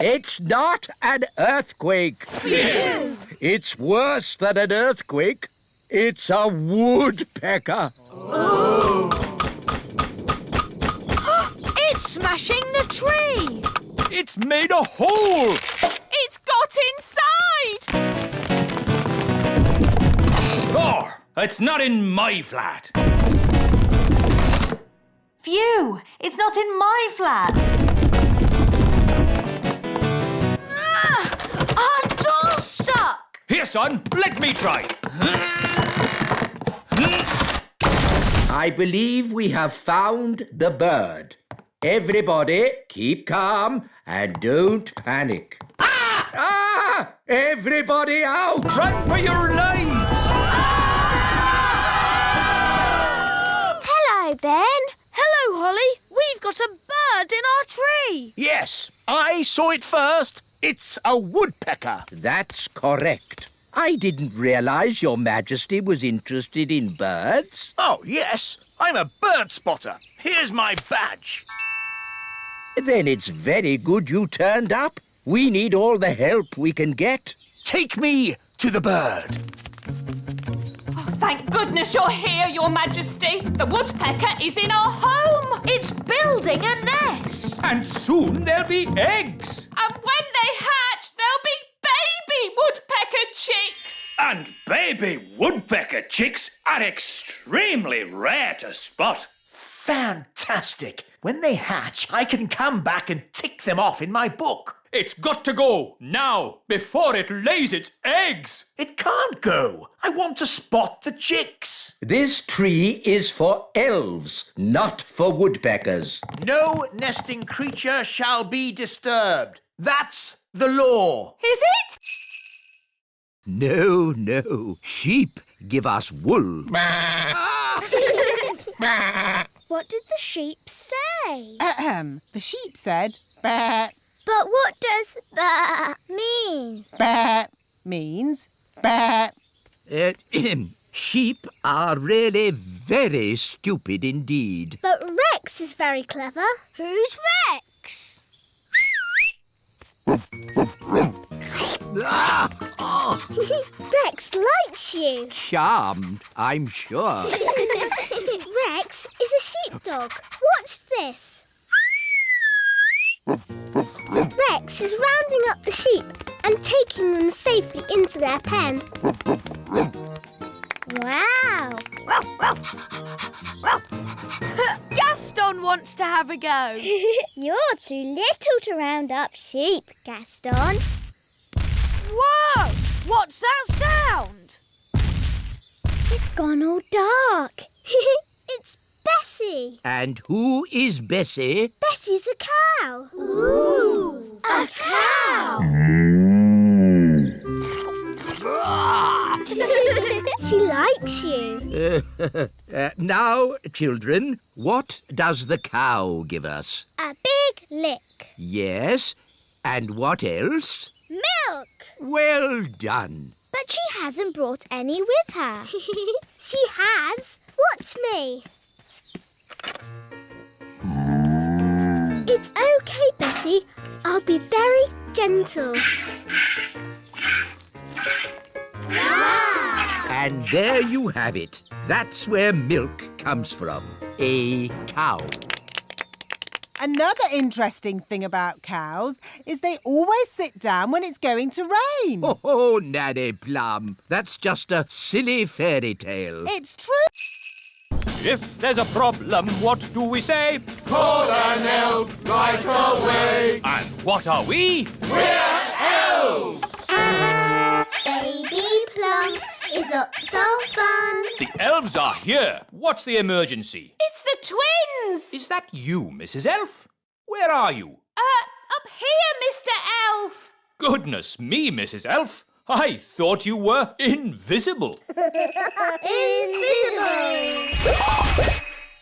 It's not an earthquake. Phew! It's worse than an earthquake. It's a woodpecker. Oh! It's smashing the tree. It's made a hole. It's got inside. Oh, it's not in my flat. Phew! It's not in my flat. Our door's stuck. Here, son, let me try. I believe we have found the bird. Everybody, keep calm and don't panic. Ah! Everybody out! Run for your lives! Hello, Ben. Hello, Holly. We've got a bird in our tree. Yes, I saw it first. It's a woodpecker. That's correct. I didn't realise Your Majesty was interested in birds. Oh, yes, I'm a bird spotter. Here's my badge. Then it's very good you turned up. We need all the help we can get. Take me to the bird. Thank goodness you're here, Your Majesty. The woodpecker is in our home. It's building a nest. And soon there'll be eggs. And when they hatch, there'll be baby woodpecker chicks. And baby woodpecker chicks are extremely rare to spot. Fantastic. When they hatch, I can come back and tick them off in my book. It's got to go now, before it lays its eggs. It can't go. I want to spot the chicks. This tree is for elves, not for woodpeckers. No nesting creature shall be disturbed. That's the law. Is it? No, no. Sheep give us wool. What did the sheep say? The sheep said, "Bah." But what does that mean? Bah means bah. Sheep are really very stupid indeed. But Rex is very clever. Who's Rex? Rex likes you. Charmed, I'm sure. Rex is a sheepdog. Watch this. Rex is rounding up the sheep and taking them safely into their pen. Wow! Gaston wants to have a go. You're too little to round up sheep, Gaston. Whoa! What's that sound? It's gone all dark. It's Bessie. And who is Bessie? Bessie's a cow. Ooh! A cow! She likes you. Now, children, what does the cow give us? A big lick. Yes, and what else? Milk. Well done. But she hasn't brought any with her. She has. Watch me. It's okay, Bessie. I'll be very gentle. Wow! And there you have it. That's where milk comes from. A cow. Another interesting thing about cows is they always sit down when it's going to rain. Oh, Nanny Plum. That's just a silly fairy tale. It's true. If there's a problem, what do we say? Call an elf right away. And what are we? We're elves. Baby Plum is up so fun. The elves are here. What's the emergency? It's the twins. Is that you, Mrs. Elf? Where are you? Up here, Mr. Elf. Goodness me, Mrs. Elf. I thought you were invisible. Invisible.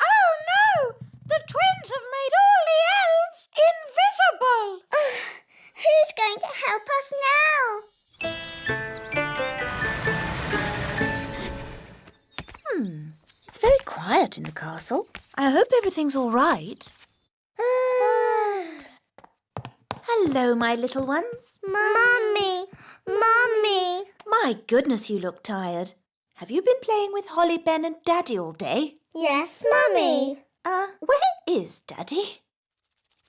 Oh, no. The twins have made all the elves invisible. Who's going to help us now? It's very quiet in the castle. I hope everything's all right. Hello, my little ones. Mummy! Mummy! My goodness, you look tired. Have you been playing with Holly, Ben and Daddy all day? Yes, Mummy. Where is Daddy?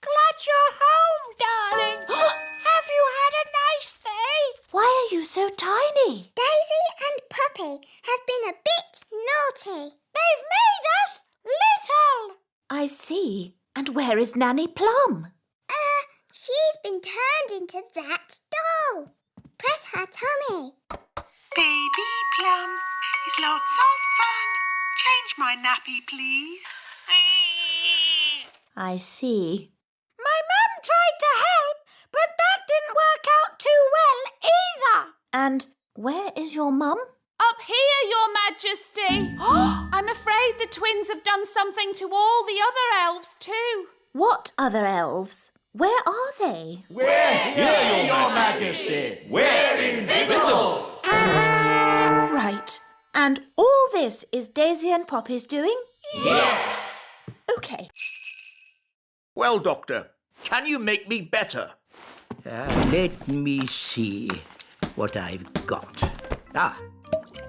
Glad you're home, darling. Have you had a nice day? Why are you so tiny? Daisy and Puppy have been a bit naughty. They've made us little. I see. And where is Nanny Plum? She's been turned into that doll. Press her tummy. Baby Plum is lots of fun. Change my nappy, please. I see. My mum tried to help, but that didn't work out too well either. And where is your mum? Up here, Your Majesty. I'm afraid the twins have done something to all the other elves too. What other elves? Where are they? We're here, Your Majesty. We're invisible. Right. And all this is Daisy and Poppy's doing? Yes. OK. Well, Doctor, can you make me better? Let me see what I've got.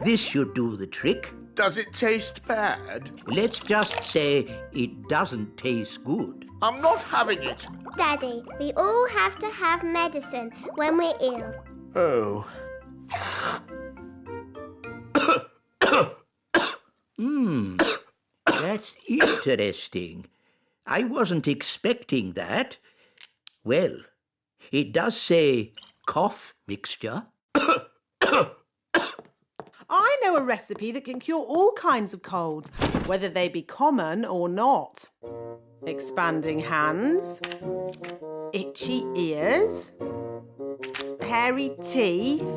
This should do the trick. Does it taste bad? Let's just say it doesn't taste good. I'm not having it. Daddy, we all have to have medicine when we're ill. Oh. That's interesting. I wasn't expecting that. Well, it does say cough mixture. I know a recipe that can cure all kinds of colds, whether they be common or not. Expanding hands, itchy ears, hairy teeth,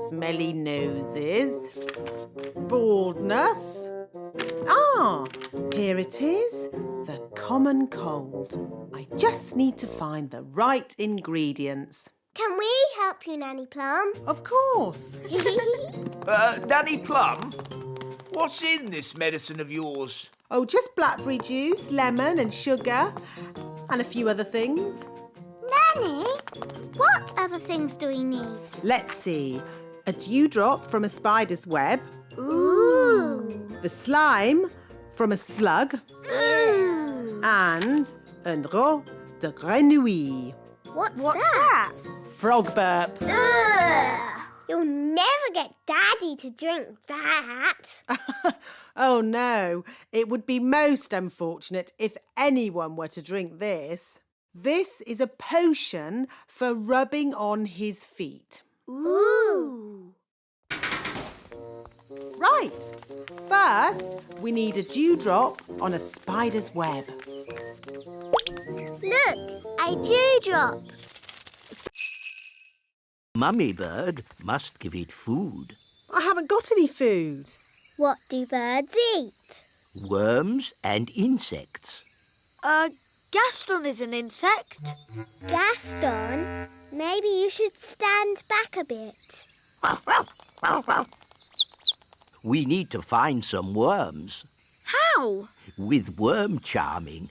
smelly noses, baldness. Here it is, the common cold. I just need to find the right ingredients. Can we help you, Nanny Plum? Of course. Nanny Plum, what's in this medicine of yours? Oh, just blackberry juice, lemon and sugar, and a few other things. Nanny, what other things do we need? Let's see. A dewdrop from a spider's web. Ooh. The slime from a slug. Ooh. And un rot de grenouille. What's that? Frog burp. Ugh. You'll never get Daddy to drink that. Oh no, it would be most unfortunate if anyone were to drink this. This is a potion for rubbing on his feet. Ooh. Right. First, we need a dewdrop on a spider's web. Look, a dewdrop. Mummy bird must give it food. I haven't got any food. What do birds eat? Worms and insects. Gaston is an insect. Gaston, maybe you should stand back a bit. We need to find some worms. How? With worm charming,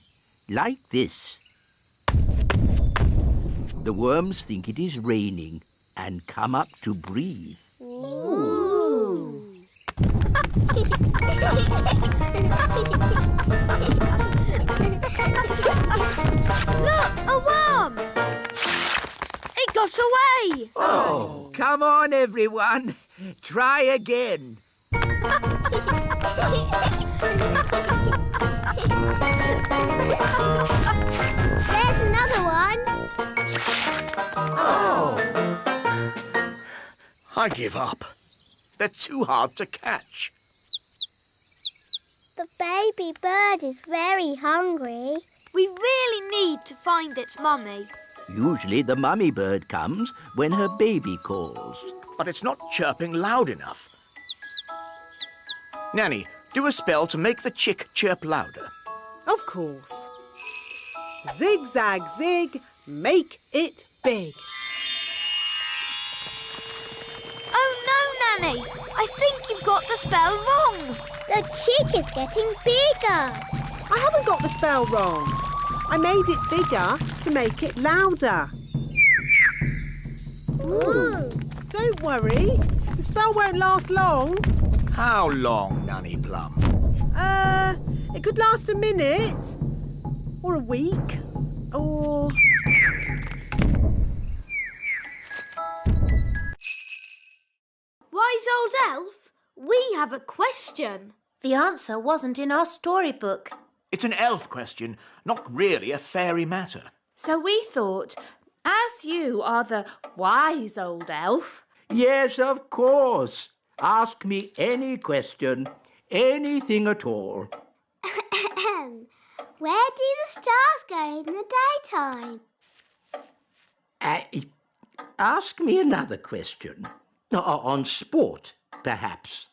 like this. The worms think it is raining and come up to breathe. Ooh. Look, a worm! It got away! Oh, come on, everyone. Try again. There's another one. I give up. They're too hard to catch. The baby bird is very hungry. We really need to find its mummy. Usually the mummy bird comes when her baby calls. But it's not chirping loud enough. Nanny, do a spell to make the chick chirp louder. Of course. Zig, zag, zig, make it big. Oh no, Nanny! I think you've got the spell wrong. The chick is getting bigger. I haven't got the spell wrong. I made it bigger to make it louder. Ooh. Don't worry, the spell won't last long. How long, Nanny Plum? It could last a minute. Or a week. Or... Wise old elf, we have a question. The answer wasn't in our storybook. It's an elf question, not really a fairy matter. So we thought, as you are the wise old elf, Yes, of course. Ask me any question, anything at all. Where do the stars go in the daytime? Ask me another question. On sport, perhaps.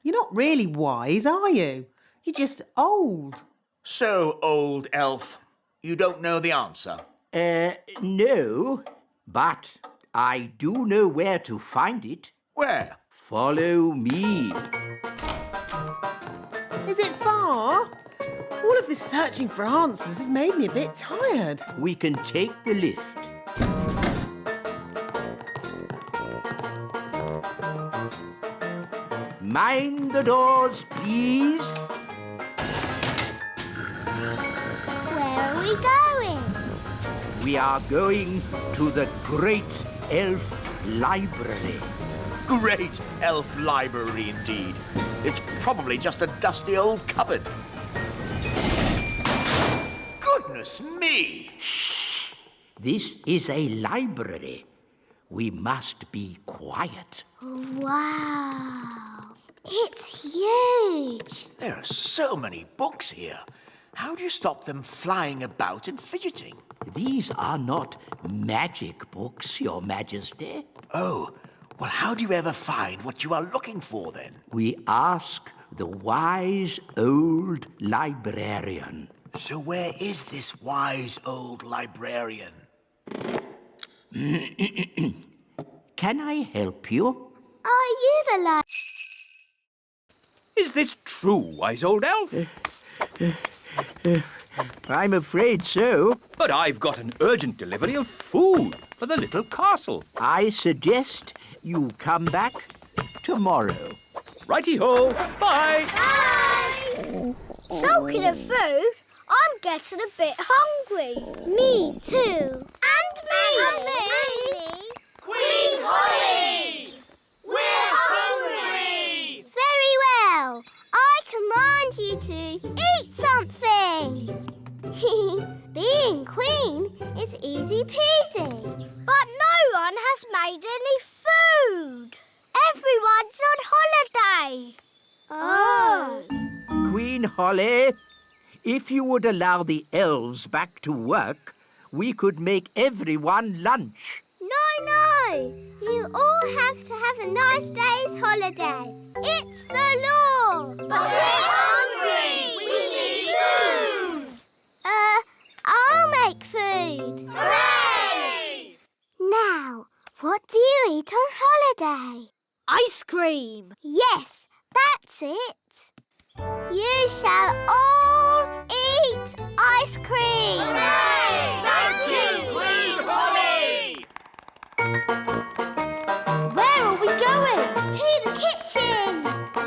You're not really wise, are you? You're just old. So, old elf, you don't know the answer? No, but I do know where to find it. Where? Follow me. Is it far? All of this searching for answers has made me a bit tired. We can take the lift. Mind the doors, please. Where are we going? We are going to the Great Elf Library. Great elf library indeed. It's probably just a dusty old cupboard. Goodness me! Shh! This is a library. We must be quiet. Wow. It's huge. There are so many books here. How do you stop them flying about and fidgeting? These are not magic books, Your Majesty. Oh, well, how do you ever find what you are looking for, then? We ask the wise old librarian. So where is this wise old librarian? Can I help you? Are you the Is this true, wise old elf? I'm afraid so. But I've got an urgent delivery of food for the little castle. I suggest you come back tomorrow. Righty-ho. Bye. Bye! Talking of food, I'm getting a bit hungry. Me too. And me. And me. Queen Holly! We're hungry! Very well. I command you to eat something. Being queen is easy peasy. But no one has made any food. Everyone's on holiday. Oh. Queen Holly, if you would allow the elves back to work, we could make everyone lunch. No. You all have to have a nice day's holiday. It's the law. But we're hungry. We need food. I'll make food. Hooray! Now, what do you eat on holiday? Ice cream. Yes, that's it. You shall all eat ice cream. Hooray! Thank you, Queen Holly! Where are we going? To the kitchen.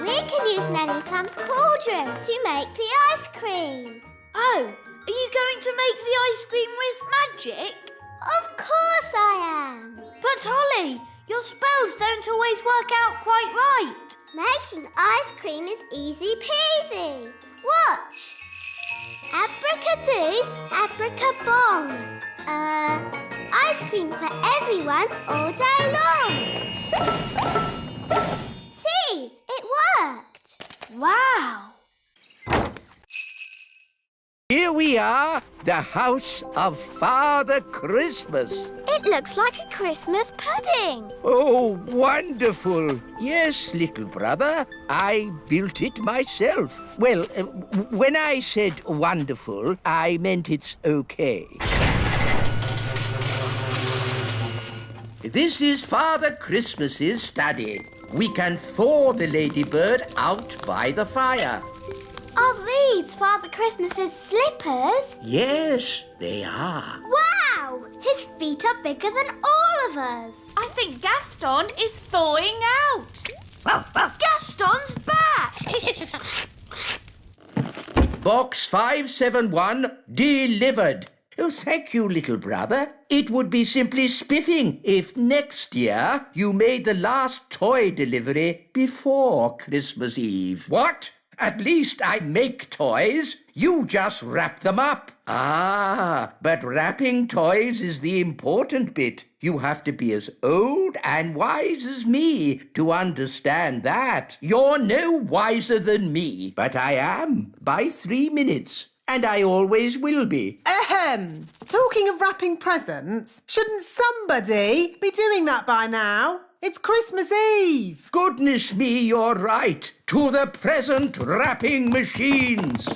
We can use Nanny Plum's cauldron to make the ice cream. Oh, are you going to make the ice cream with magic? Of course I am. But Holly, your spells don't always work out quite right. Making ice cream is easy peasy. Watch. Abracadoo, abracabong. Ice cream for everyone all day long. See, it worked. Wow. Here we are, the house of Father Christmas. It looks like a Christmas pudding. Oh, wonderful. Yes, little brother, I built it myself. Well, when I said wonderful, I meant it's okay. This is Father Christmas's study. We can thaw the ladybird out by the fire. Are these Father Christmas's slippers? Yes, they are. Wow! His feet are bigger than all of us. I think Gaston is thawing out. Gaston's back! Box 571 delivered. Oh, thank you, little brother. It would be simply spiffing if next year you made the last toy delivery before Christmas Eve. What? At least I make toys. You just wrap them up. Ah, but wrapping toys is the important bit. You have to be as old and wise as me to understand that. You're no wiser than me, but I am by 3 minutes. And I always will be. Ahem! Talking of wrapping presents, shouldn't somebody be doing that by now? It's Christmas Eve! Goodness me, you're right. To the present wrapping machines.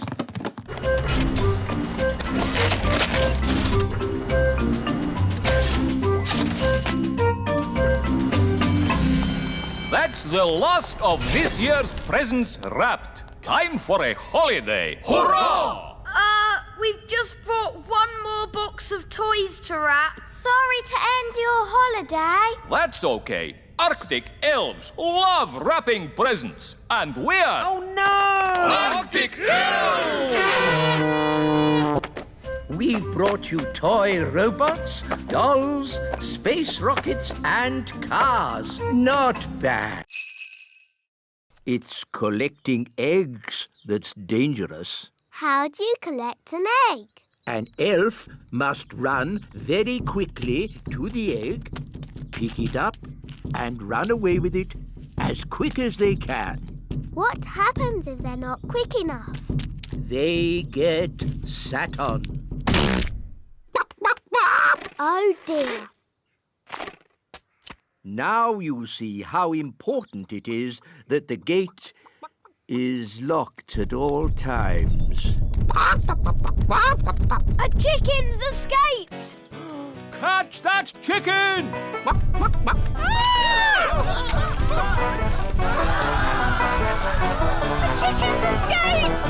That's the last of this year's presents wrapped. Time for a holiday. Hurrah! We've just brought one more box of toys to wrap. Sorry to end your holiday. That's okay. Arctic elves love wrapping presents, and we're... Oh no! Arctic elves! We brought you toy robots, dolls, space rockets, and cars. Not bad. It's collecting eggs that's dangerous. How do you collect an egg? An elf must run very quickly to the egg, pick it up, and run away with it as quick as they can. What happens if they're not quick enough? They get sat on. Oh dear. Now you see how important it is that the gate is locked at all times. A chicken's escaped! Catch that chicken! The chicken's escaped!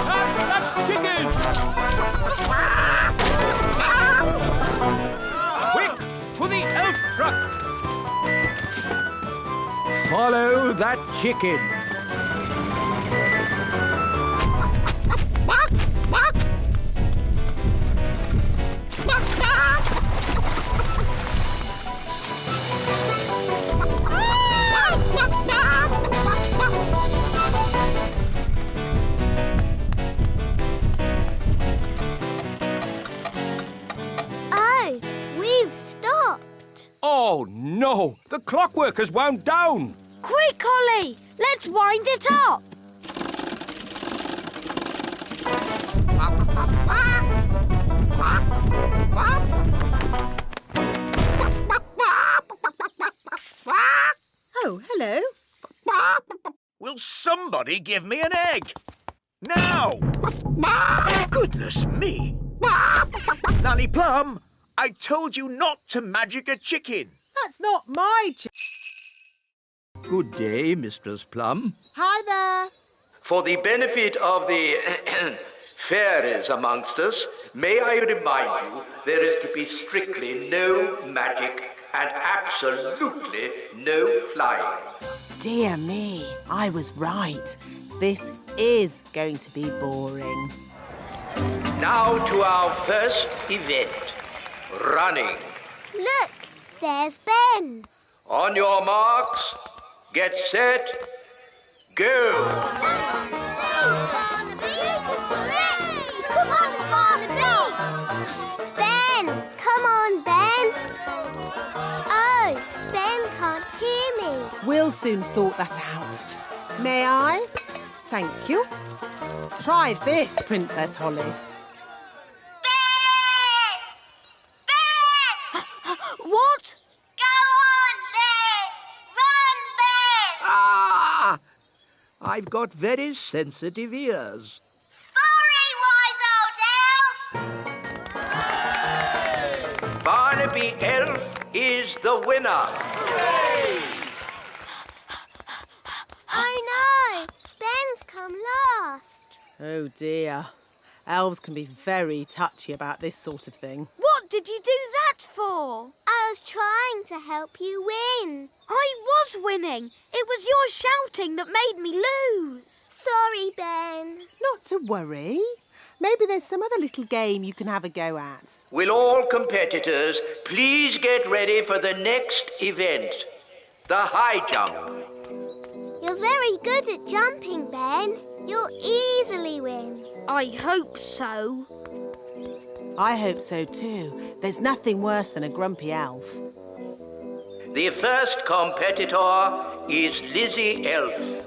Catch that chicken! Quick, to the elf truck! Follow that chicken. Oh, we've stopped. Oh no! The clockwork has wound down! Quick, Holly! Let's wind it up! Oh, hello. Will somebody give me an egg? Now! Goodness me! Nanny Plum, I told you not to magic a chicken. That's not my Good day, Mistress Plum. Hi there. For the benefit of the fairies amongst us, may I remind you there is to be strictly no magic and absolutely no flying. Dear me, I was right. This is going to be boring. Now to our first event, running. Look, there's Ben. On your marks, get set, go! Come on, Barnaby! Ben! Come on, Ben! Oh, Ben can't hear me. We'll soon sort that out. May I? Thank you. Try this, Princess Holly. Ben! Ben! What? Go on, Ben! Run, Ben! Ah! I've got very sensitive ears. Sorry, wise old elf! Barnaby Elf is the winner. Oh dear. Elves can be very touchy about this sort of thing. What did you do that for? I was trying to help you win. I was winning. It was your shouting that made me lose. Sorry, Ben. Not to worry. Maybe there's some other little game you can have a go at. Will all competitors please get ready for the next event? The high jump. You're very good at jumping, Ben. You'll easily win. I hope so. I hope so too. There's nothing worse than a grumpy elf. The first competitor is Lizzie Elf.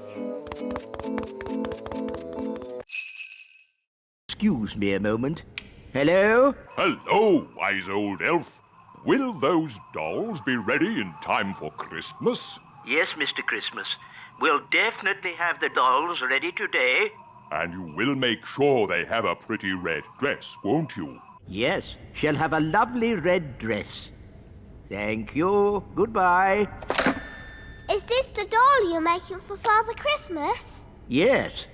Excuse me a moment. Hello? Hello, wise old elf. Will those dolls be ready in time for Christmas? Yes, Mr. Christmas. We'll definitely have the dolls ready today. And you will make sure they have a pretty red dress, won't you? Yes, she'll have a lovely red dress. Thank you. Goodbye. Is this the doll you're making for Father Christmas? Yes.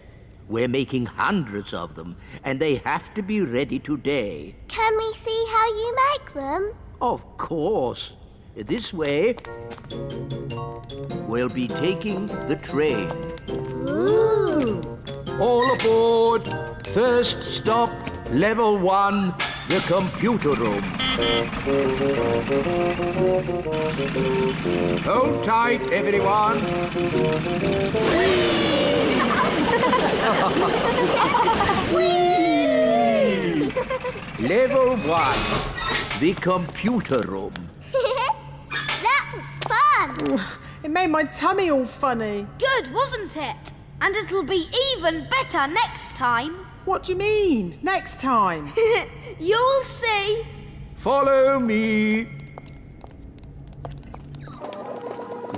We're making hundreds of them, and they have to be ready today. Can we see how you make them? Of course. This way. We'll be taking the train. Ooh. All aboard. First stop, level 1, the computer room. Hold tight, everyone. Level 1, the computer room. That was fun. It made my tummy all funny. Good, wasn't it? And it'll be even better next time. What do you mean, next time? You'll see. Follow me.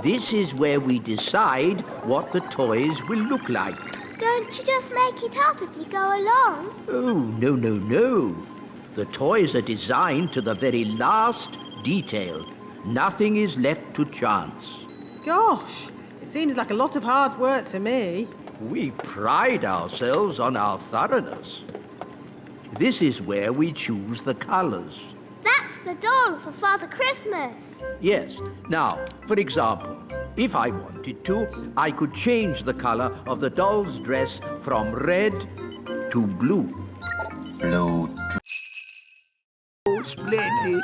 This is where we decide what the toys will look like. Don't you just make it up as you go along? Oh, no, no, no. The toys are designed to the very last detail. Nothing is left to chance. Gosh, it seems like a lot of hard work to me. We pride ourselves on our thoroughness. This is where we choose the colours. That's the doll for Father Christmas. Yes. Now, for example, if I wanted to, I could change the colour of the doll's dress from red to blue. Blue. Oh, splendid.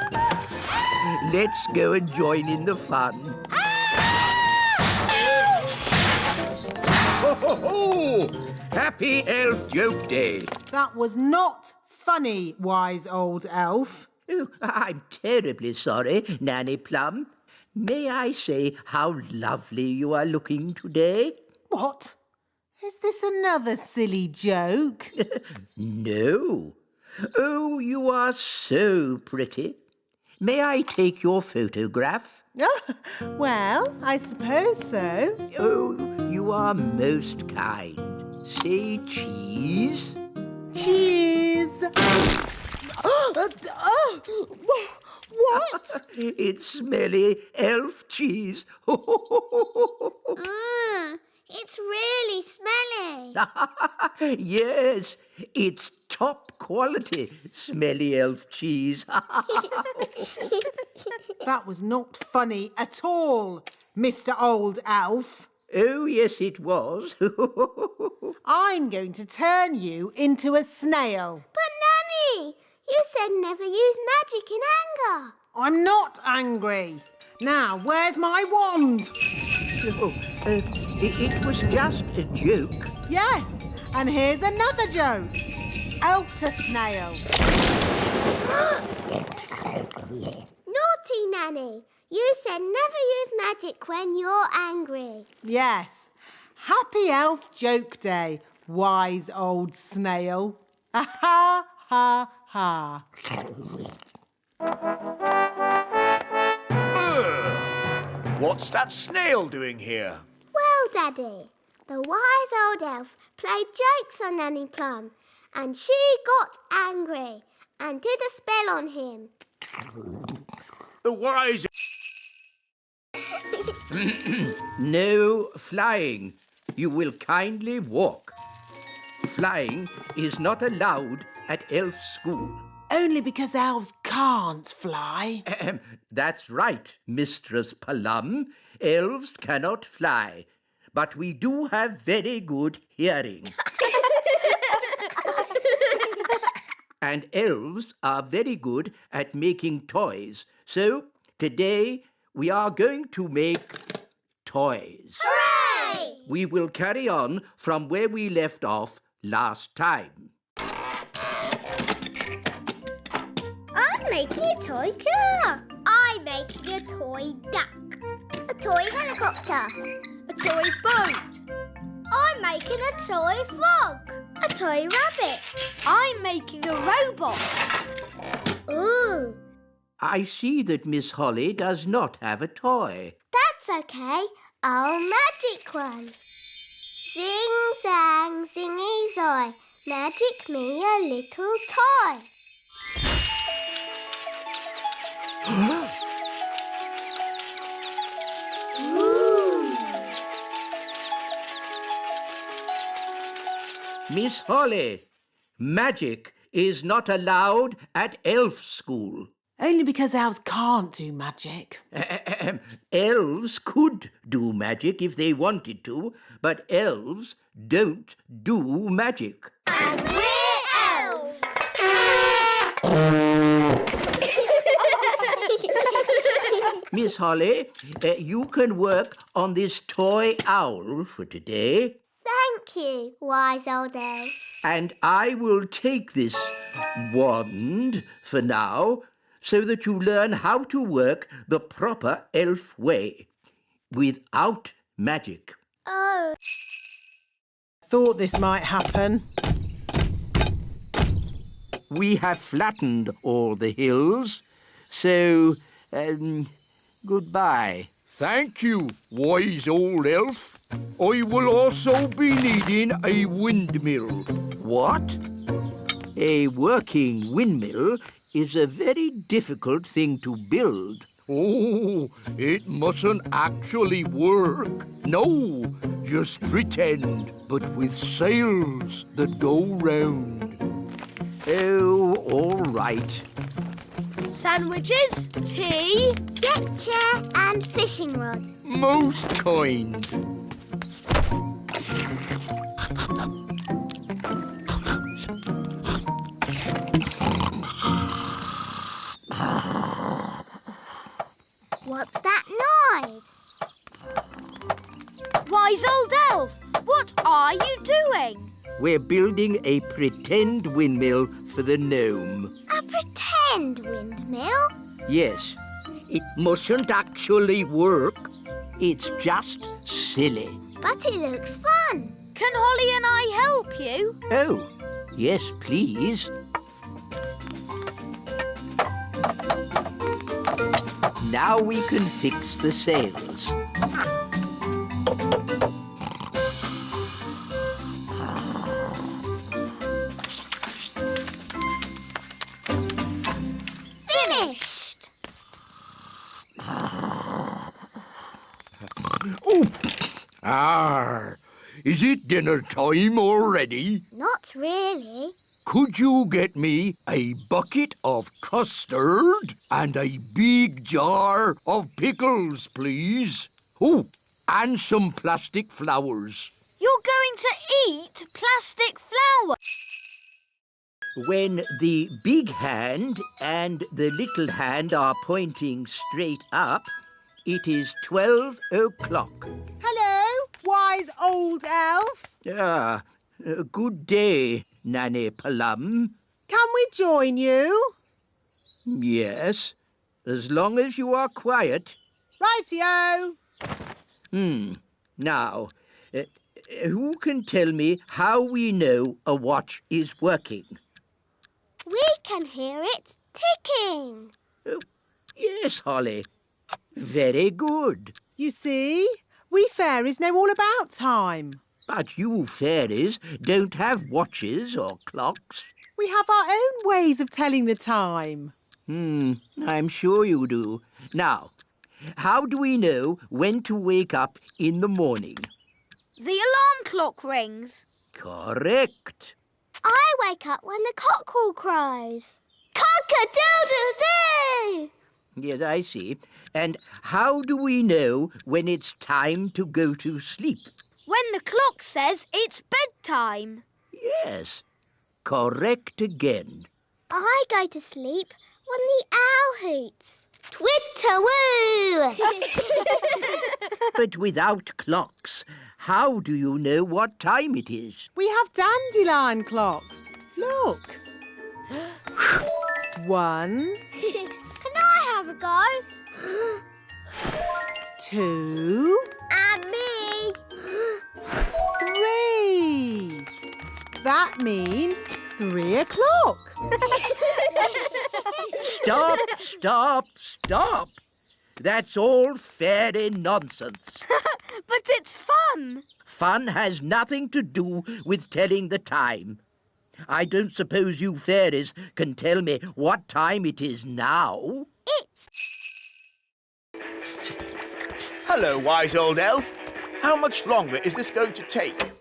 Let's go and join in the fun. Ho, ho, ho! Happy Elf Joke Day. That was not funny, wise old elf. Oh, I'm terribly sorry, Nanny Plum. May I say how lovely you are looking today? What? Is this another silly joke? No. Oh, you are so pretty. May I take your photograph? Well, I suppose so. Oh, you are most kind. Say cheese. Cheese! What? It's smelly elf cheese. It's really smelly. Yes, it's top quality smelly elf cheese. That was not funny at all, Mr. Old Elf. Oh, yes, it was. I'm going to turn you into a snail. But, Nanny, you said never use magic in anger. I'm not angry. Now, where's my wand? It was just a joke. Yes, and here's another joke. Elf to snail. Naughty, Nanny. You said never use magic when you're angry. Yes. Happy Elf Joke Day, wise old snail. Ha ha ha. What's that snail doing here? Well, Daddy, the wise old elf played jokes on Nanny Plum, and she got angry and did a spell on him. The wise... No flying. You will kindly walk. flying is not allowed at elf school. Only because elves can't fly. That's right, Mistress Plum. Elves cannot fly, but we do have very good hearing. And elves are very good at making toys. So today we are going to make toys. Hooray! We will carry on from where we left off last time. I'm making a toy car. I'm making a toy duck. A toy helicopter. A toy boat. I'm making a toy frog. A toy rabbit. I'm making a robot. Ooh. I see that Miss Holly does not have a toy. That's okay. I'll magic one. Zing, zang, zingy, zoy. Magic me a little toy. Miss Holly, magic is not allowed at elf school. Only because elves can't do magic. Elves could do magic if they wanted to, but elves don't do magic. And we're elves. Miss Holly, you can work on this toy owl for today. Thank you, wise old elf. And I will take this wand for now so that you learn how to work the proper elf way, without magic. Oh. Thought this might happen. We have flattened all the hills, so, goodbye. Thank you, wise old elf. I will also be needing a windmill. What? A working windmill is a very difficult thing to build. Oh, it mustn't actually work. No, just pretend, but with sails that go round. Oh, all right. Sandwiches, tea, deck chair and fishing rod. Most kind. What's that noise? Wise old elf, what are you doing? We're building a pretend windmill for the gnome. A pretend windmill? Yes, it mustn't actually work. It's just silly. But it looks fun. Can Holly and I help you? Oh, yes, please. Now we can fix the sails. Finished! Oh, is it dinner time already? Not really. Could you get me a bucket of custard and a big jar of pickles, please? Oh, and some plastic flowers. You're going to eat plastic flour? When the big hand and the little hand are pointing straight up, it is 12 o'clock. Hello, wise old elf. Good day, Nanny Plum. Can we join you? Yes, as long as you are quiet. Rightio. Now, who can tell me how we know a watch is working? We can hear it ticking. Oh, yes, Holly. Very good. You see, we fairies know all about time. But you fairies don't have watches or clocks. We have our own ways of telling the time. I'm sure you do. Now, how do we know when to wake up in the morning? The alarm clock rings. Correct. I wake up when the cockerel cries. Cock-a-doodle-doo! Yes, I see. And how do we know when it's time to go to sleep? When the clock says it's bedtime. Yes, correct again. I go to sleep when the owl hoots. Twitter-woo! But without clocks, how do you know what time it is? We have dandelion clocks. Look. 1, Can I have a go? 2, And me. 3. That means 3 o'clock. Stop, stop, stop. That's all fairy nonsense. But it's fun. Fun has nothing to do with telling the time. I don't suppose you fairies can tell me what time it is now. It's... Hello, wise old elf. How much longer is this going to take?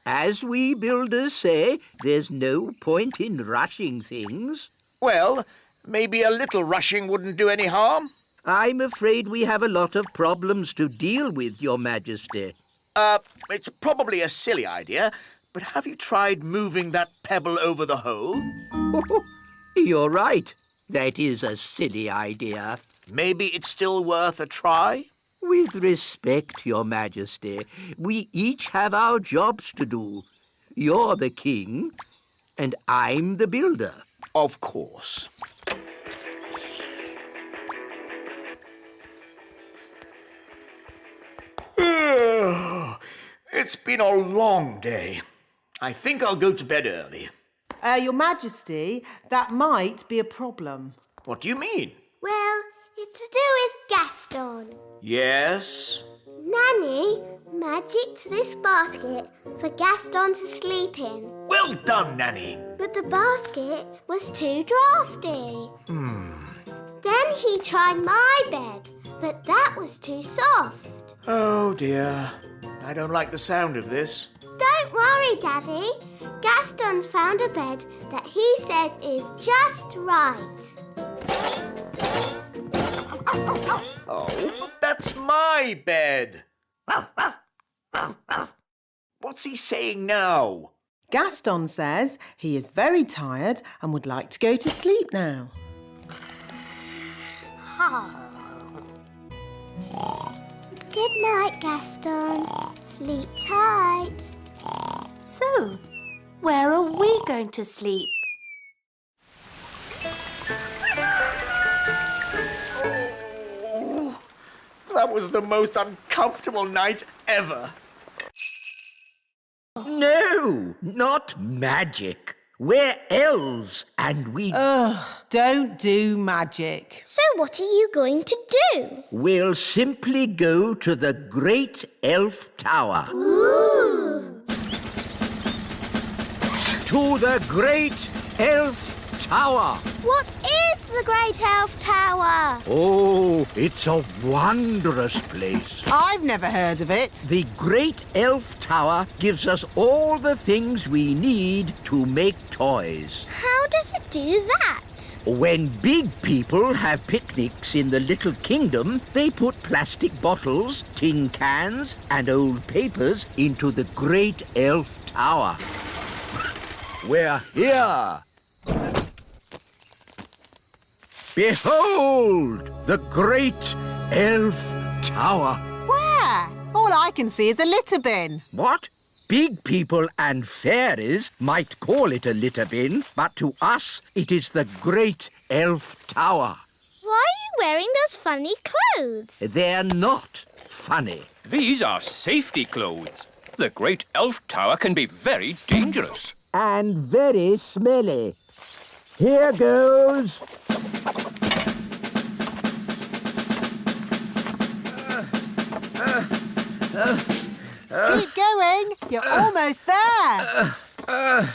As we builders say, there's no point in rushing things. Well, maybe a little rushing wouldn't do any harm. I'm afraid we have a lot of problems to deal with, Your Majesty. It's probably a silly idea, but have you tried moving that pebble over the hole? You're right. That is a silly idea. Maybe it's still worth a try? With respect, Your Majesty, we each have our jobs to do. You're the king, and I'm the builder. Of course. It's been a long day. I think I'll go to bed early. Your Majesty, that might be a problem. What do you mean? Well, it's to do with Gaston. Yes? Nanny magicked this basket for Gaston to sleep in. Well done, Nanny. But the basket was too drafty. Then he tried my bed, but that was too soft. Oh, dear. I don't like the sound of this. Don't worry, Daddy. Gaston's found a bed that he says is just right. Oh, but that's my bed. What's he saying now? Gaston says he is very tired and would like to go to sleep now. Good night, Gaston. Sleep tight. So, where are we going to sleep? Oh, that was the most uncomfortable night ever. No, not magic. We're elves, and we... Don't do magic. So what are you going to do? We'll simply go to the Great Elf Tower. Ooh. To the Great Elf Tower. What is the Great Elf Tower? Oh, it's a wondrous place. I've never heard of it. The Great Elf Tower gives us all the things we need to make toys. How does it do that? When big people have picnics in the Little Kingdom, they put plastic bottles, tin cans, and old papers into the Great Elf Tower. We're here. Behold, the Great Elf Tower. Where? All I can see is a litter bin. What? Big people and fairies might call it a litter bin, but to us it is the Great Elf Tower. Why are you wearing those funny clothes? They're not funny. These are safety clothes. The Great Elf Tower can be very dangerous. And very smelly. Here goes. Keep going. You're almost there. Have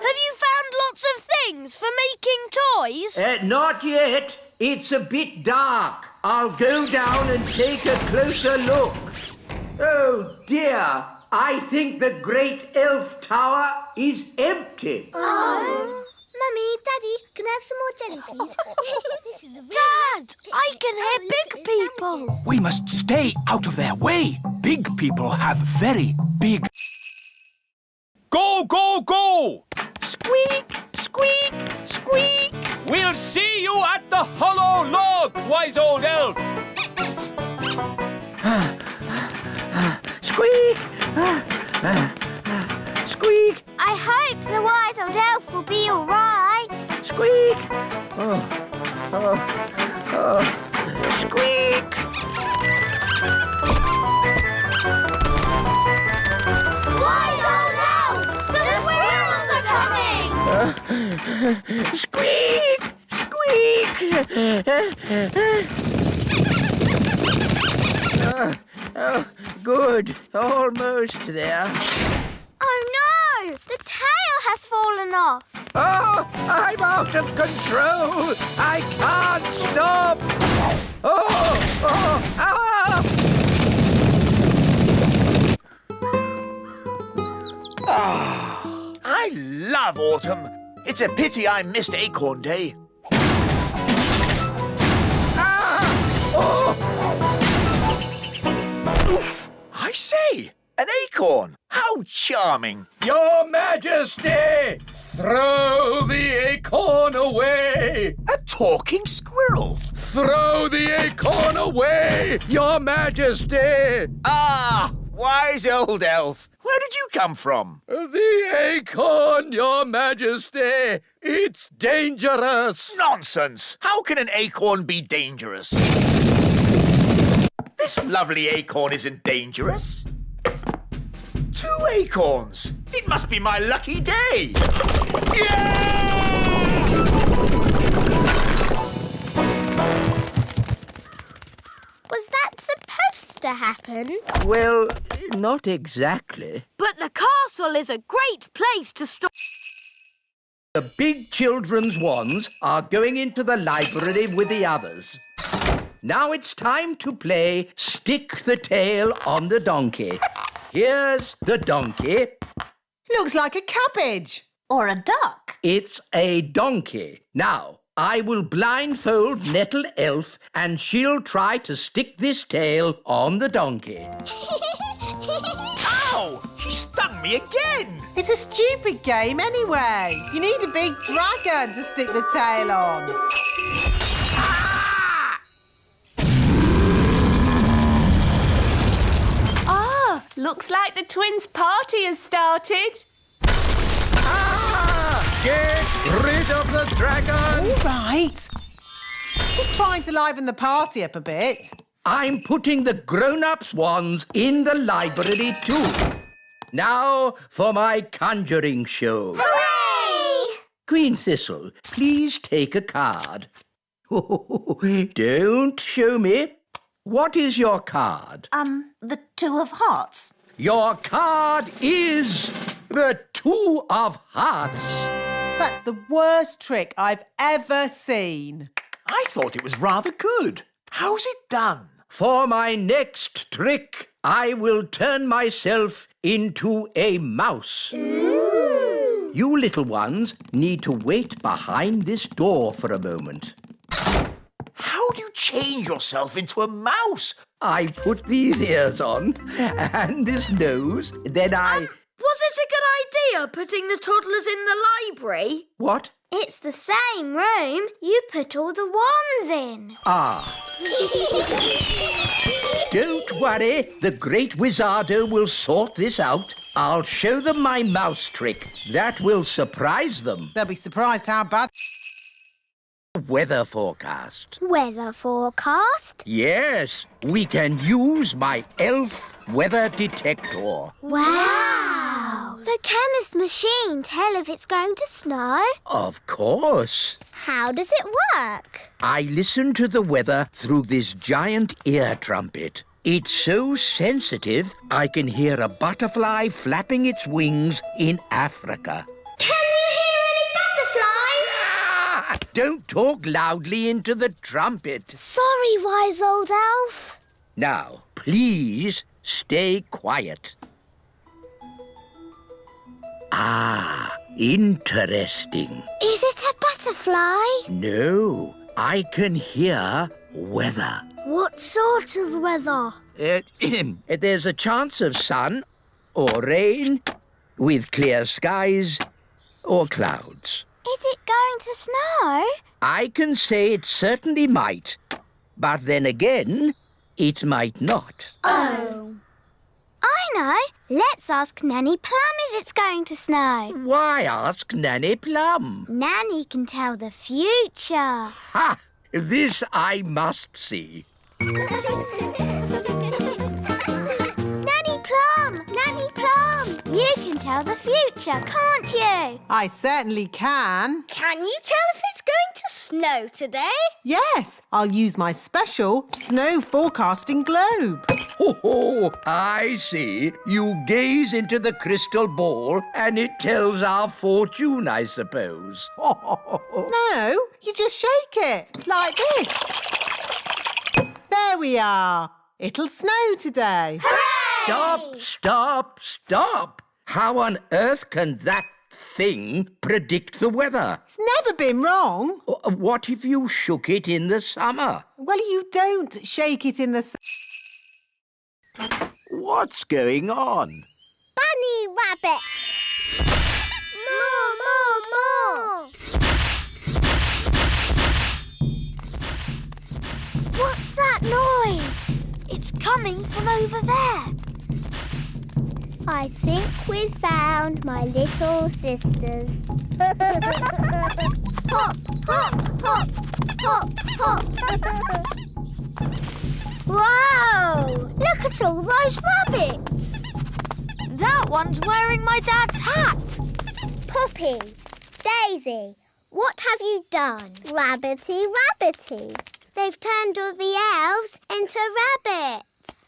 you found lots of things for making toys? Not yet. It's a bit dark. I'll go down and take a closer look. Oh, dear. I think the great elf tower is empty. Oh. Mummy, Daddy, can I have some more jelly, please? This is a Dad, I can hear big people. We must stay out of their way. Big people have very big... Go, go, go! Squeak, squeak, squeak. We'll see you at the hollow log, wise old elf. Squeak! Squeak! I hope the wise old elf will be all right. Squeak! Squeak! Wise old elf! The squirrels are coming! Squeak! Squeak! Good. Almost there. Oh no! The tail has fallen off. Oh, I'm out of control. I can't stop. I love autumn. It's a pity I missed Acorn Day. Oof! I say, an acorn. How charming. Your Majesty, throw the acorn away. A talking squirrel. Throw the acorn away, Your Majesty. Ah, wise old elf. Where did you come from? The acorn, Your Majesty. It's dangerous. Nonsense. How can an acorn be dangerous? This lovely acorn isn't dangerous. 2 acorns. It must be my lucky day. Yeah! Was that supposed to happen? Well, not exactly. But the castle is a great place to stop. The big children's wands are going into the library with the others. Now it's time to play Stick the Tail on the Donkey. Here's the donkey. Looks like a cabbage. Or a duck. It's a donkey. Now, I will blindfold Nettle Elf and she'll try to stick this tail on the donkey. Ow! She stung me again. It's a stupid game anyway. You need a big dragon to stick the tail on. Ah, looks like the twins' party has started. Get rid of the dragon. All right. Just trying to liven the party up a bit. I'm putting the grown-ups' wands in the library too. Now for my conjuring show. Hooray! Queen Thistle, please take a card. Don't show me. What is your card? The 2 of hearts. Your card is the 2 of hearts. That's the worst trick I've ever seen. I thought it was rather good. How's it done? For my next trick, I will turn myself into a mouse. Ooh. You little ones need to wait behind this door for a moment. How do you change yourself into a mouse? I put these ears on and this nose, then I... Was it a good idea putting the toddlers in the library? What? It's the same room. You put all the wands in. Ah. Don't worry, the great Wizardo will sort this out. I'll show them my mouse trick. That will surprise them. They'll be surprised how bad... Weather forecast. Weather forecast? Yes, we can use my elf weather detector. Wow! So can this machine tell if it's going to snow? Of course. How does it work? I listen to the weather through this giant ear trumpet. It's so sensitive, I can hear a butterfly flapping its wings in Africa. Can you hear any butterflies? Ah, don't talk loudly into the trumpet. Sorry, wise old elf. Now, please stay quiet. Ah, interesting. Is it a butterfly? No, I can hear weather. What sort of weather? There's a chance of sun or rain with clear skies or clouds. Is it going to snow? I can say it certainly might, but then again, it might not. Oh. I know. Let's ask Nanny Plum if it's going to snow. Why ask Nanny Plum? Nanny can tell the future. Ha! This I must see. Nanny Plum! Nanny Plum! You can tell the future, can't you? I certainly can. Can you tell if it's going to snow today? Yes, I'll use my special snow forecasting globe. Oh, I see. You gaze into the crystal ball and it tells our fortune, I suppose. No, you just shake it, like this. There we are. It'll snow today. Stop, stop, stop! How on earth can that thing predict the weather? It's never been wrong. What if you shook it in the summer? Well, you don't shake it in the... What's going on? Bunny rabbit! More, more, more! What's that noise? It's coming from over there. I think we've found my little sisters. Hop, hop, hop, hop, hop. Wow! Look at all those rabbits. That one's wearing my dad's hat. Poppy, Daisy, what have you done? Rabbity, rabbity. They've turned all the elves into rabbits.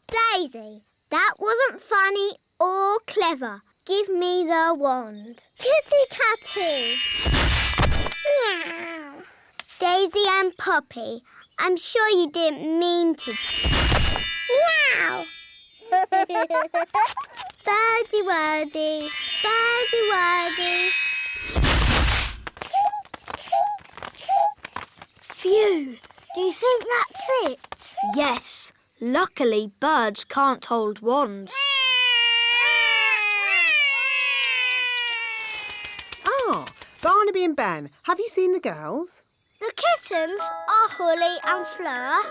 Daisy, that wasn't funny or clever. Give me the wand. Kitty Catty. Meow. Daisy and Poppy, I'm sure you didn't mean to. Meow. Birdie wordy, birdie wordy. Phew. Do you think that's it? Yes. Luckily, birds can't hold wands. Ah, Barnaby and Ben, have you seen the girls? The kittens are Holly and Fleur.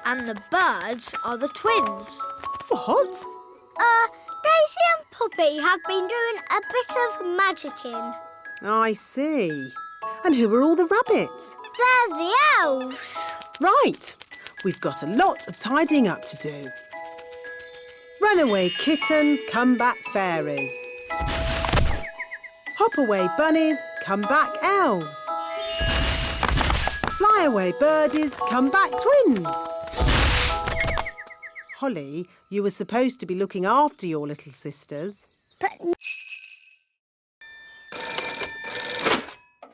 And the birds are the twins. What? Daisy and Poppy have been doing a bit of magicking. I see. And who are all the rabbits? They're the elves. Right. We've got a lot of tidying up to do. Runaway kittens, come back fairies. Hop away bunnies, come back elves. Fly away birdies, come back twins. Holly, you were supposed to be looking after your little sisters. But...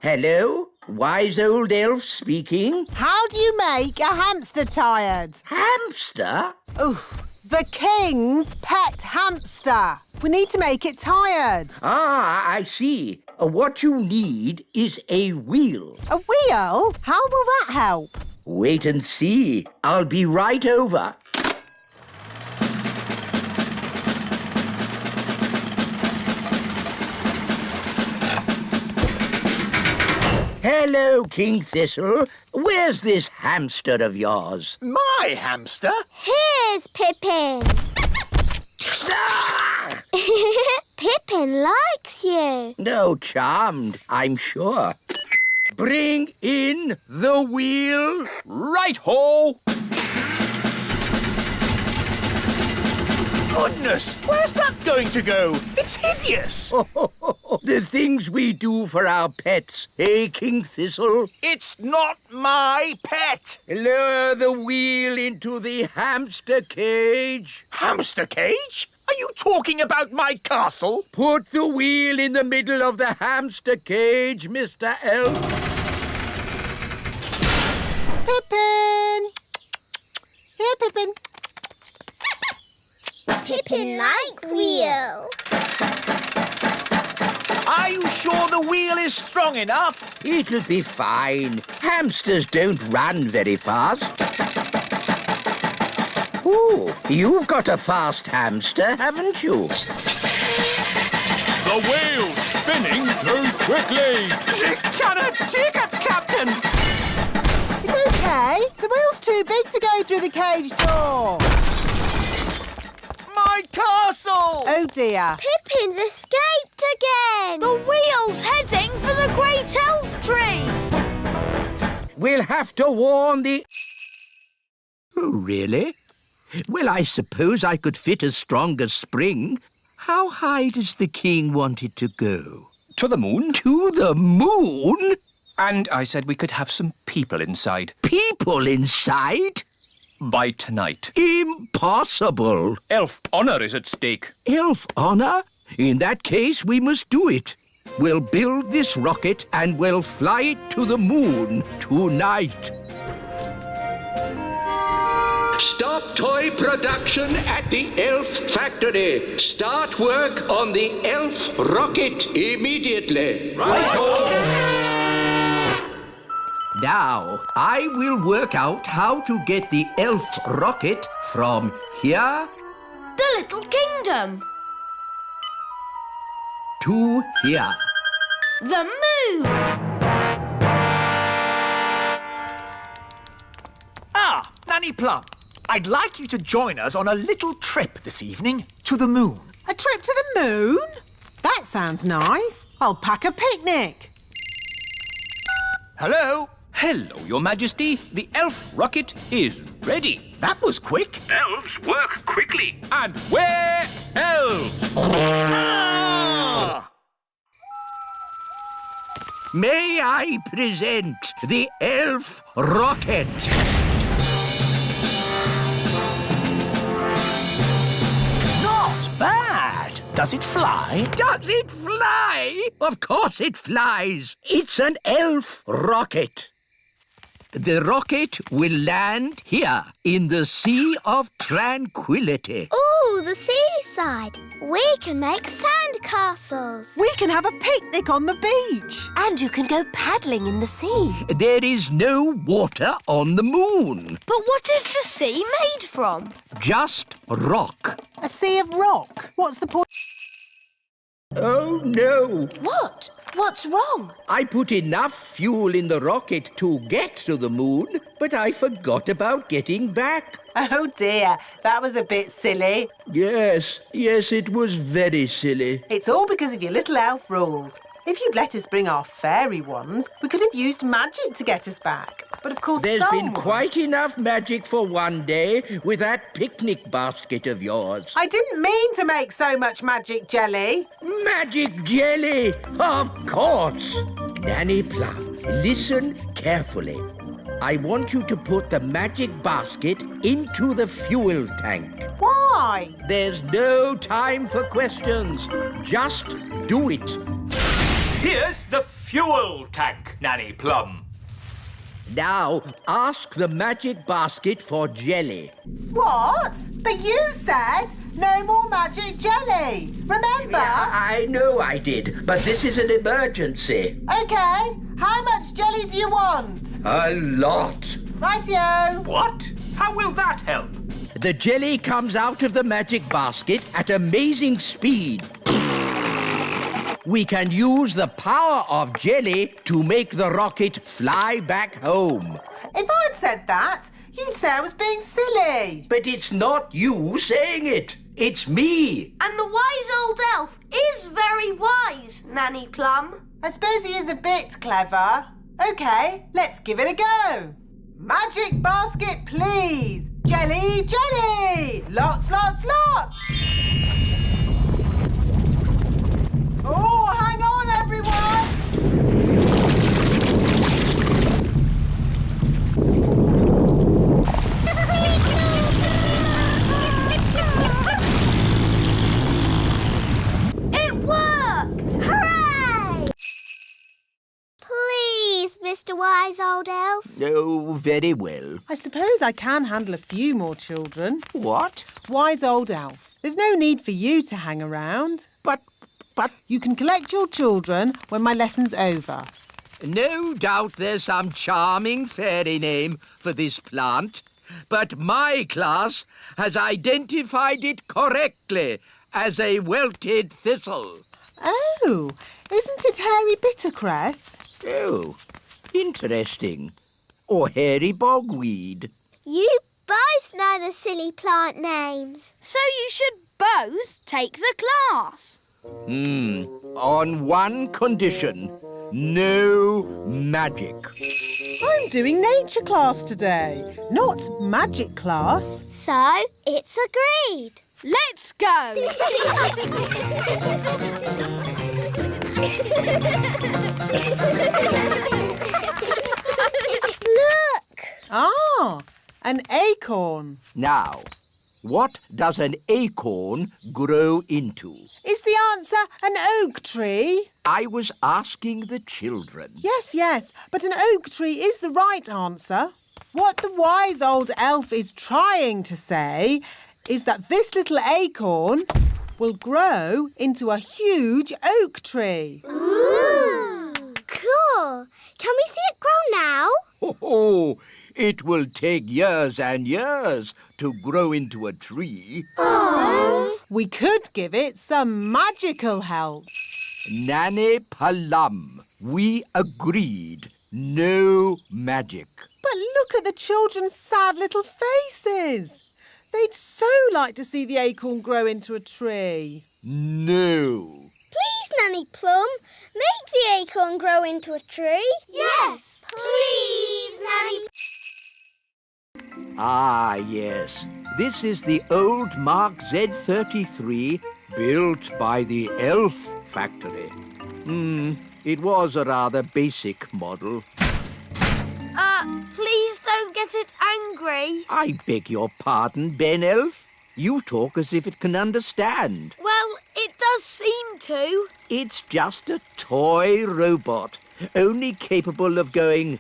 Hello? Wise old elf speaking? How do you make a hamster tired? Hamster? Oof, the king's pet hamster. We need to make it tired. Ah, I see. What you need is a wheel. A wheel? How will that help? Wait and see. I'll be right over. Hello, King Thistle. Where's this hamster of yours? My hamster? Here's Pippin. Ah! Pippin likes you. No, charmed, I'm sure. Bring in the wheel. Right-ho! Goodness, where's that going to go? It's hideous. The things we do for our pets, eh, King Thistle? It's not my pet. Lower the wheel into the hamster cage. Hamster cage? Are you talking about my castle? Put the wheel in the middle of the hamster cage, Mr. Elf. Pippin! Here, Pippin. Pippin like wheel. this strong enough? It'll be fine. Hamsters don't run very fast. Ooh, you've got a fast hamster, haven't you? The wheel's spinning too quickly. She cannot take it, Captain. It's okay. The wheel's too big to go through the cage door. My castle! Oh, dear. Pippin's escaped again. The wheel's heading for the great elf tree. We'll have to warn the... Oh, really? Well, I suppose I could fit a stronger spring. How high does the king want it to go? To the moon. To the moon? And I said we could have some people inside. People inside? By tonight. Impossible. Elf honour is at stake. Elf honour? In that case, we must do it. We'll build this rocket and we'll fly it to the moon tonight. Stop toy production at the elf factory. Start work on the elf rocket immediately. Now, I will work out how to get the elf rocket from here The little kingdom. to here. The moon. Ah, Nanny Plum, I'd like you to join us on a little trip this evening to the moon. A trip to the moon? That sounds nice. I'll pack a picnic. Hello? Hello, Your Majesty. The elf rocket is ready. That was quick. Elves work quickly. And we're elves. Ah! May I present the elf rocket? Not bad. Does it fly? Does it fly? Of course it flies. It's an elf rocket. The rocket will land here in the Sea of Tranquility. Ooh, the seaside. We can make sand castles. We can have a picnic on the beach. And you can go paddling in the sea. There is no water on the moon. But what is the sea made from? Just rock. A sea of rock. What's the point? Oh, no. What? What's wrong? I put enough fuel in the rocket to get to the moon, but I forgot about getting back. Oh, dear. That was a bit silly. Yes, it was very silly. It's all because of your little elf rules. If you'd let us bring our fairy wands, we could have used magic to get us back. But of course, There's been quite enough magic for one day with that picnic basket of yours. I didn't mean to make so much magic jelly. Magic jelly, of course. Nanny Plum, listen carefully. I want you to put the magic basket into the fuel tank. Why? There's no time for questions. Just do it. Here's the fuel tank, Nanny Plum. Now, ask the magic basket for jelly. What? But you said no more magic jelly. Remember? I know I did, but this is an emergency. OK. How much jelly do you want? A lot. Rightio. What? How will that help? The jelly comes out of the magic basket at amazing speed. We can use the power of jelly to make the rocket fly back home. If I'd said that, you'd say I was being silly. But it's not you saying it. It's me. And the wise old elf is very wise, Nanny Plum. I suppose he is a bit clever. OK, let's give it a go. Magic basket, please. Jelly, jelly. Lots, lots, lots. Oh, hang on, everyone. It worked! Hooray! Please, Mr. Wise Old Elf. Oh, very well. I suppose I can handle a few more children. What? Wise old elf. There's no need for you to hang around. But But You can collect your children when my lesson's over. no doubt there's some charming fairy name for this plant. But my class has identified it correctly as a welted thistle. Oh, isn't it hairy bittercress? Oh, interesting. Or hairy bogweed. You both know the silly plant names. So you should both take the class. On one condition. No magic. I'm doing nature class today, not magic class. So it's agreed. Let's go. Look. Ah, an acorn. Now, what does an acorn grow into? Is the answer an oak tree? I was asking the children. Yes, but an oak tree is the right answer. What the wise old elf is trying to say is that this little acorn will grow into a huge oak tree. Ooh. Cool. Can we see it grow now? Oh, it will take years and years to grow into a tree. Oh. We could give it some magical help. Nanny Plum, we agreed. No magic. But look at the children's sad little faces. They'd so like to see the acorn grow into a tree. No. Please, Nanny Plum, make the acorn grow into a tree. Yes. Please, Nanny. Ah, yes. This is the old Mark Z33 built by the elf factory. It was a rather basic model. Please don't get it angry. I beg your pardon, Ben Elf. You talk as if it can understand. Well, it does seem to. It's just a toy robot, only capable of going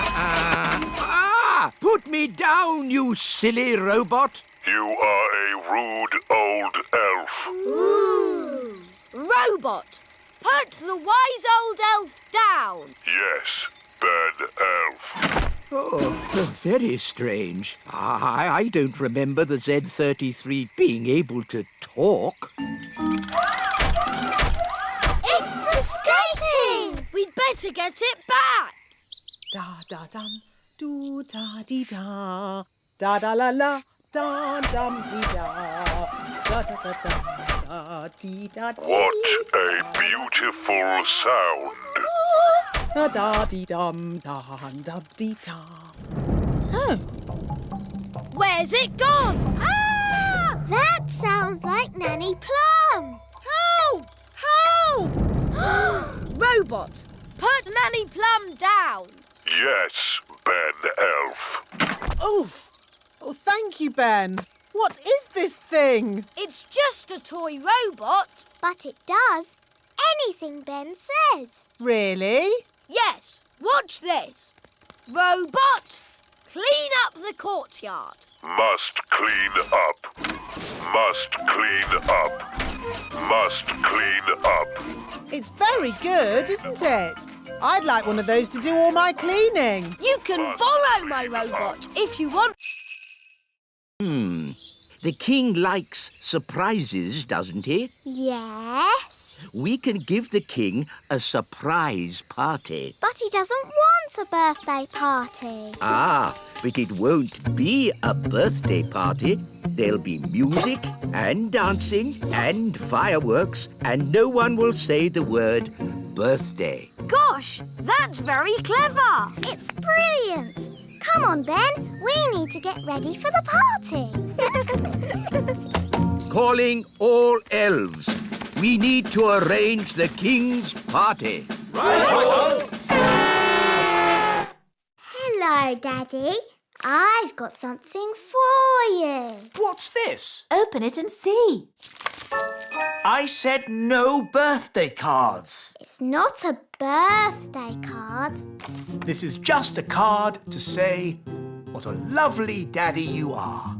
Ah! Put me down, you silly robot! You are a rude old elf. Ooh. Robot, put the wise old elf down. Yes, bad elf. Oh, very strange. I don't remember the Z33 being able to talk. It's escaping! We'd better get it back. Da da dum, do da dee da, da da la la, da dum dee da, da da da da dee da dee. What a beautiful sound. Da da dee dum da dum dee da. Oh, Where's it gone? Ah! That sounds like Nanny Plum. help! Help! Robot, put Nanny Plum down. Yes, Ben Elf. Oof! Oh, thank you, Ben. What is this thing? It's just a toy robot. But it does anything Ben says. Really? Yes, watch this. Robot, clean up the courtyard. Must clean up. Must clean up. Must clean up. It's very good, isn't it? I'd like one of those to do all my cleaning. You can borrow my robot if you want. The king likes surprises, doesn't he? Yes. We can give the king a surprise party. But he doesn't want a birthday party. Ah, but it won't be a birthday party. There'll be music and dancing and fireworks, and no one will say the word birthday. Gosh, that's very clever. It's brilliant. Come on, Ben. We need to get ready for the party. Calling all elves. We need to arrange the king's party. Hello, Daddy. I've got something for you. What's this? Open it and see. I said no birthday cards. It's not a birthday card. This is just a card to say what a lovely daddy you are.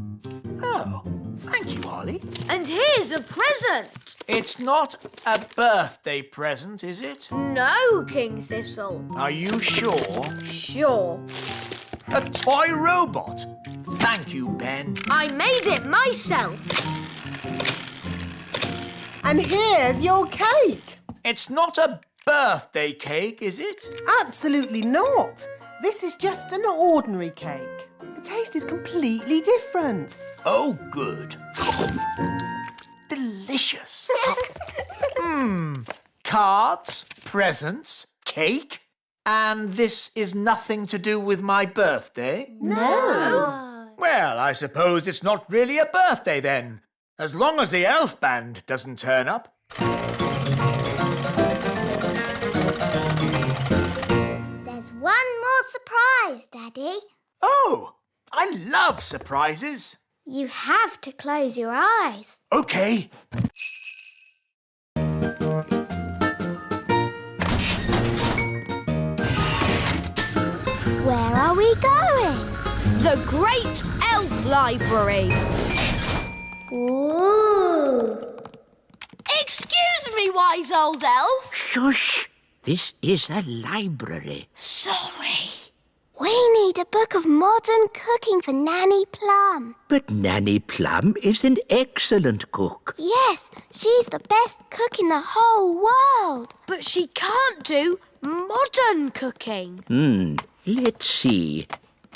Oh, Thank you, Holly. And here's a present. It's not a birthday present, is it? No, King Thistle. Are you sure? Sure. A toy robot? Thank you, Ben. I made it myself. And here's your cake. It's not a birthday cake, is it? Absolutely not. This is just an ordinary cake. The taste is completely different. Oh, good. Delicious. Cards, presents, cake, and this is nothing to do with my birthday? No. Well, I suppose it's not really a birthday then, as long as the elf band doesn't turn up. There's one more surprise, Daddy. Oh, I love surprises. You have to close your eyes. OK. Where are we going? The Great Elf Library. Ooh. Excuse me, wise old elf. Shush! This is a library. Sorry. We need a book of modern cooking for Nanny Plum. But Nanny Plum is an excellent cook. Yes, she's the best cook in the whole world. But she can't do modern cooking. Let's see.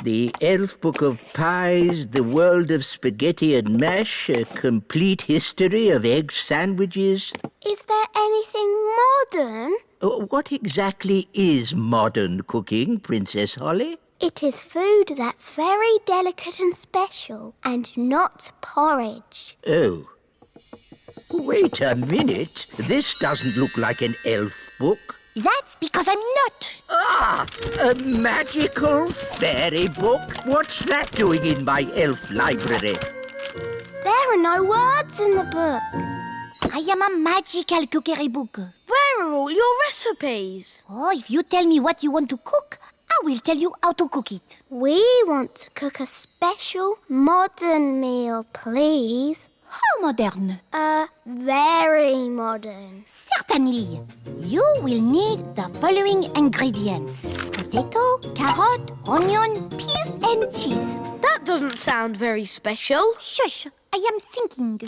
The Elf Book of Pies, The World of Spaghetti and Mash, A Complete History of Egg Sandwiches. Is there anything modern? What exactly is modern cooking, Princess Holly? It is food that's very delicate and special, and not porridge. Oh. Wait a minute. This doesn't look like an elf book. That's because I'm not. Ah! A magical fairy book? What's that doing in my elf library? There are no words in the book. I am a magical cookery book. Where are all your recipes? Oh, if you tell me what you want to cook, I will tell you how to cook it. We want to cook a special modern meal, please. How modern? Very modern. Certainly. You will need the following ingredients. Potato, carrot, onion, peas and cheese. That doesn't sound very special. Shush, I am thinking.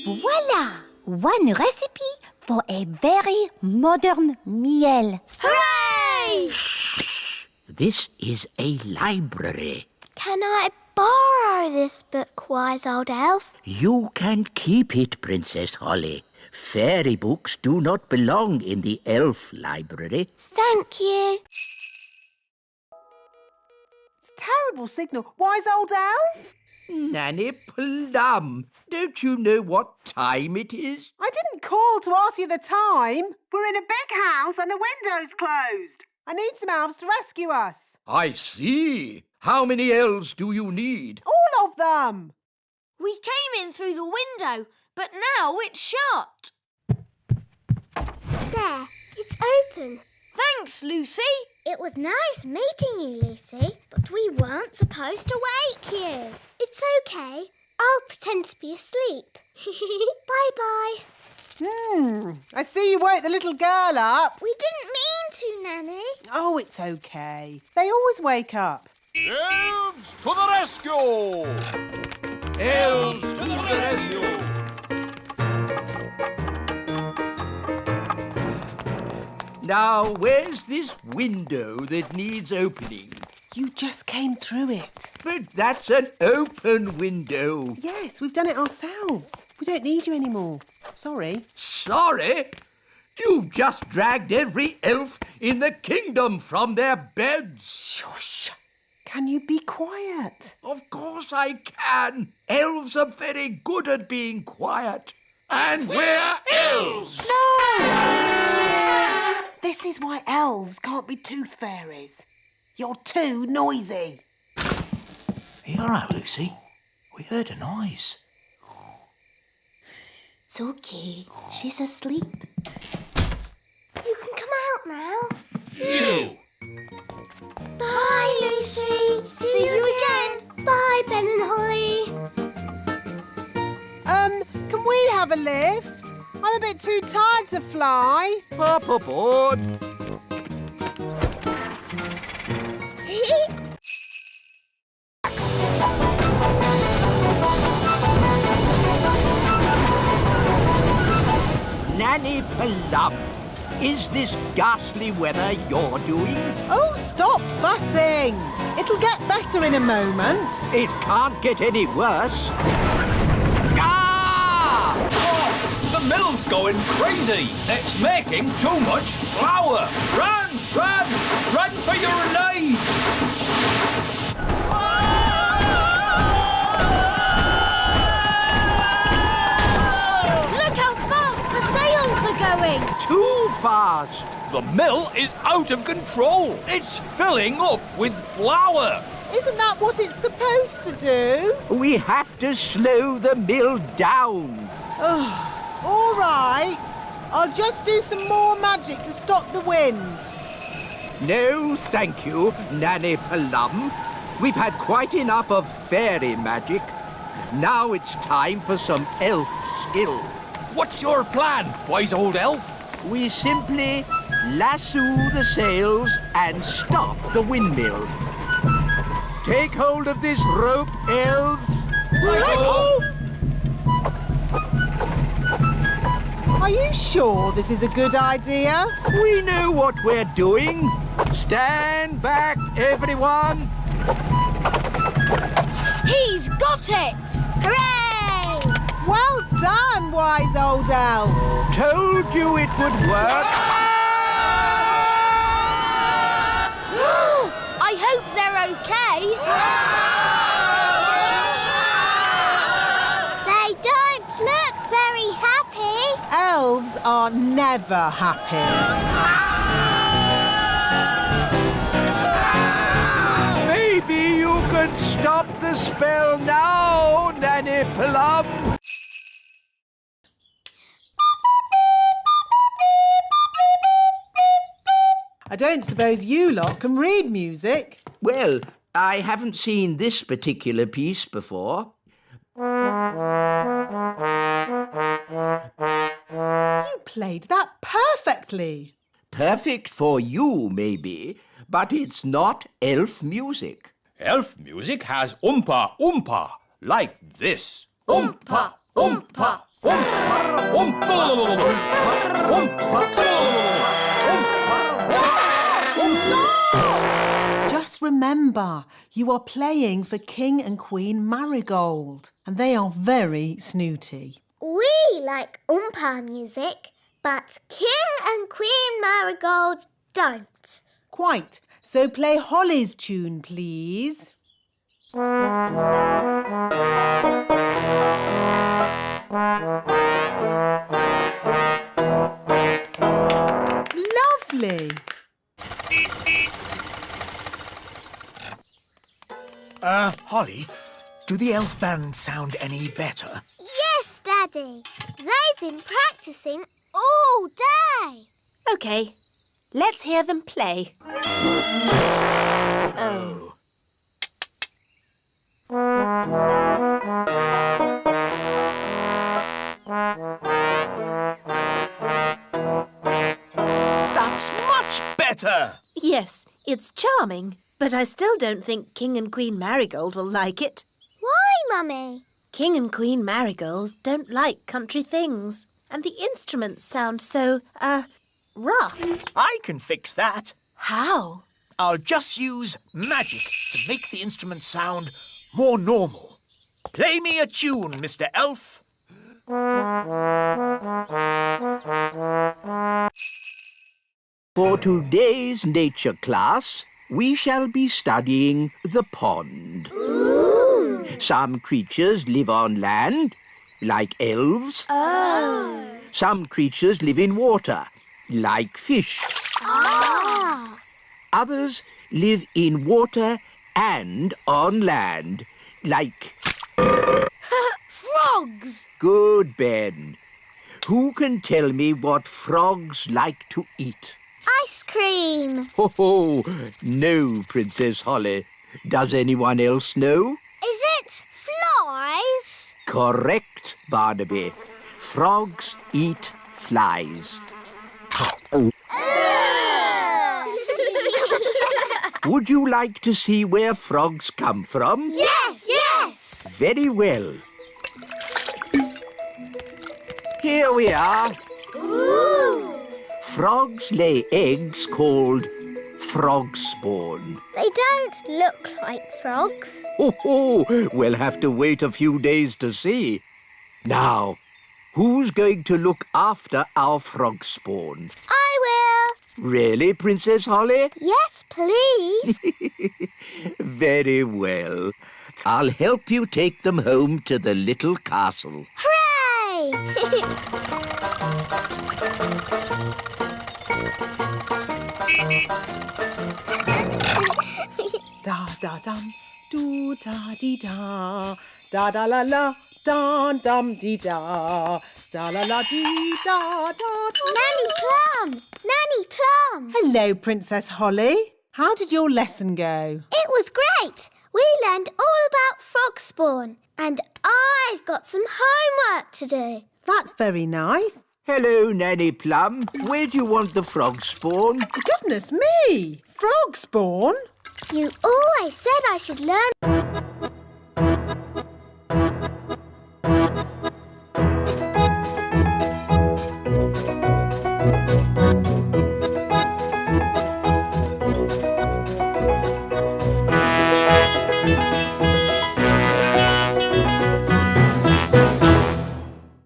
Voila! One recipe for a very modern meal. Hooray! Shh! This is a library. Can I borrow this book, wise old elf? You can keep it, Princess Holly. Fairy books do not belong in the elf library. Thank you. It's a terrible signal. Wise old elf? Nanny Plum, don't you know what time it is? I didn't call to ask you the time. We're in a big house and the window's closed. I need some elves to rescue us. I see. How many elves do you need? All of them. We came in through the window, but now it's shut. There, it's open. Thanks, Lucy. It was nice meeting you, Lucy, but we weren't supposed to wake you. It's okay. I'll pretend to be asleep. Bye-bye. I see you woke the little girl up. We didn't mean to, Nanny. Oh, it's okay. They always wake up. Elves to the rescue! Elves to the rescue! Now, where's this window that needs opening? You just came through it. But that's an open window. Yes, we've done it ourselves. We don't need you anymore. Sorry. Sorry? You've just dragged every elf in the kingdom from their beds. Shush. Can you be quiet? Of course I can. Elves are very good at being quiet. And we're elves! No! This is why elves can't be tooth fairies. You're too noisy. Are you all right, Lucy? We heard a noise. It's okay. She's asleep. You can come out now. You! Bye, Lucy. See you again. Bye, Ben and Holly. have a lift. I'm a bit too tired to fly. Hop aboard. Nanny Plum, is this ghastly weather you're doing? Oh, stop fussing. It'll get better in a moment. It can't get any worse. Ah! Oh, the mill's going crazy. It's making too much flour. Run, run, run for your lives. Look how fast the sails are going. Too fast. The mill is out of control. It's filling up with flour. Isn't that what it's supposed to do? We have to slow the mill down. All right. I'll just do some more magic to stop the wind. No, thank you, Nanny Plum. We've had quite enough of fairy magic. Now it's time for some elf skill. What's your plan, wise old elf? We simply lasso the sails and stop the windmill. Take hold of this rope, elves. Righto! Are you sure this is a good idea? We know what we're doing. Stand back, everyone. He's got it! Hooray! Well done, wise old elf. Told you it would work. I hope they're okay. They don't look very happy. Elves are never happy. Maybe you could stop the spell now, Nanny Plum. I don't suppose you lot can read music. Well, I haven't seen this particular piece before. You played that perfectly. Perfect for you, maybe, but it's not elf music. Elf music has oompa oompa, like this. Oompa oompa oompa oompa oompa. Just remember, you are playing for King and Queen Marigold, and they are very snooty. We like Oompa music, but King and Queen Marigold don't. Quite. So play Holly's tune, please. Lovely. Holly, do the elf band sound any better? Yes, Daddy. They've been practicing all day. OK, let's hear them play. Oh. That's much better! Yes, it's charming, but I still don't think King and Queen Marigold will like it. Why, Mummy? King and Queen Marigold don't like country things, and the instruments sound so, rough. I can fix that. How? I'll just use magic to make the instrument sound more normal. Play me a tune, Mr. Elf. For today's nature class, we shall be studying the pond. Ooh. Some creatures live on land, like elves. Oh. Some creatures live in water, like fish. Ah. Others live in water and on land, like... Frogs! Good, Ben. Who can tell me what frogs like to eat? Ice cream. Ho, no, Princess Holly. Does anyone else know? Is it flies? Correct, Barnaby. Frogs eat flies. Would you like to see where frogs come from? Yes, yes! Very well. Here we are. Ooh! Frogs lay eggs called frog spawn. They don't look like frogs. Oh, we'll have to wait a few days to see. Now, who's going to look after our frog spawn? I will. Really, Princess Holly? Yes, please. Very well. I'll help you take them home to the little castle. Hooray! Da da dum, do da dee da, da da la la, da dum dee da, da la la dee da da da. Nanny Plum! Nanny Plum! Hello, Princess Holly. How did your lesson go? It was great. We learned all about frog spawn, and I've got some homework to do. That's very nice. Hello, Nanny Plum. Where do you want the frog spawn? Goodness me! Frog spawn? You always said I should learn